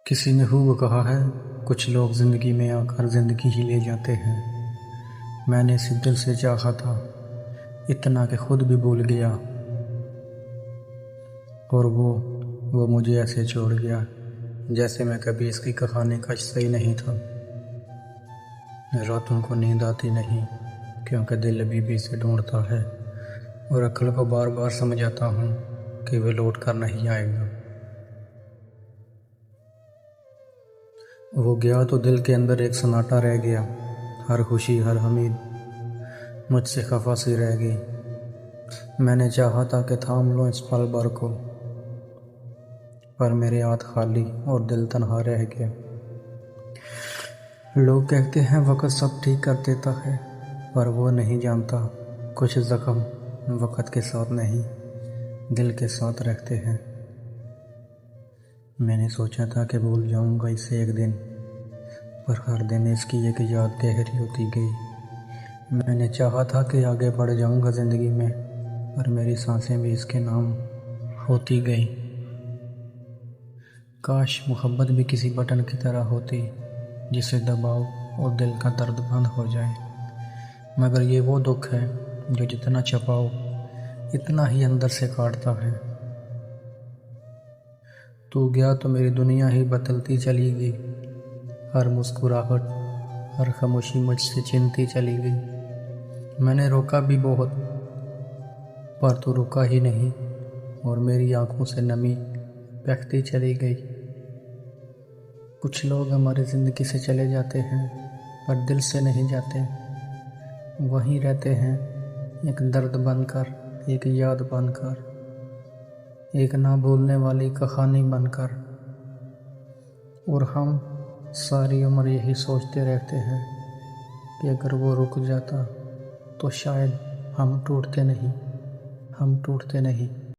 किसी ने खूब कहा है, कुछ लोग ज़िंदगी में आकर ज़िंदगी ही ले जाते हैं। मैंने इसे दिल से चाहा था, इतना कि खुद भी भूल गया। और वो मुझे ऐसे छोड़ गया जैसे मैं कभी इसकी कहानी का हिस्सा ही नहीं था। रातों को नींद आती नहीं क्योंकि दिल अभी भी इसे ढूंढता है और अक्ल को बार बार समझाता हूँ कि वह लौट कर नहीं आएगा। वो गया तो दिल के अंदर एक सन्नाटा रह गया। हर खुशी हर उम्मीद मुझसे खफा सी रह गई। मैंने चाहा था कि थाम लूं इस पल भर को, पर मेरे हाथ खाली और दिल तन्हा रह गया। लोग कहते हैं वक्त सब ठीक कर देता है, पर वो नहीं जानता कुछ जख्म वक्त के साथ नहीं दिल के साथ रखते हैं। मैंने सोचा था कि भूल जाऊंगा इसे एक दिन, पर हर दिन इसकी एक याद गहरी होती गई। मैंने चाहा था कि आगे बढ़ जाऊंगा ज़िंदगी में, पर मेरी सांसें भी इसके नाम होती गई। काश मोहब्बत भी किसी बटन की तरह होती जिसे दबाओ और दिल का दर्द बंद हो जाए। मगर ये वो दुख है जो जितना छुपाओ इतना ही अंदर से काटता है। तू गया तो मेरी दुनिया ही बदलती चली गई। हर मुस्कुराहट हर खामोशी मुझसे छिनती चली गई। मैंने रोका भी बहुत, पर तू रुका ही नहीं और मेरी आंखों से नमी बहती चली गई। कुछ लोग हमारी ज़िंदगी से चले जाते हैं, पर दिल से नहीं जाते। वहीं रहते हैं एक दर्द बनकर, एक याद बनकर, एक ना भूलने वाली कहानी बनकर। और हम सारी उम्र यही सोचते रहते हैं कि अगर वो रुक जाता तो शायद हम टूटते नहीं।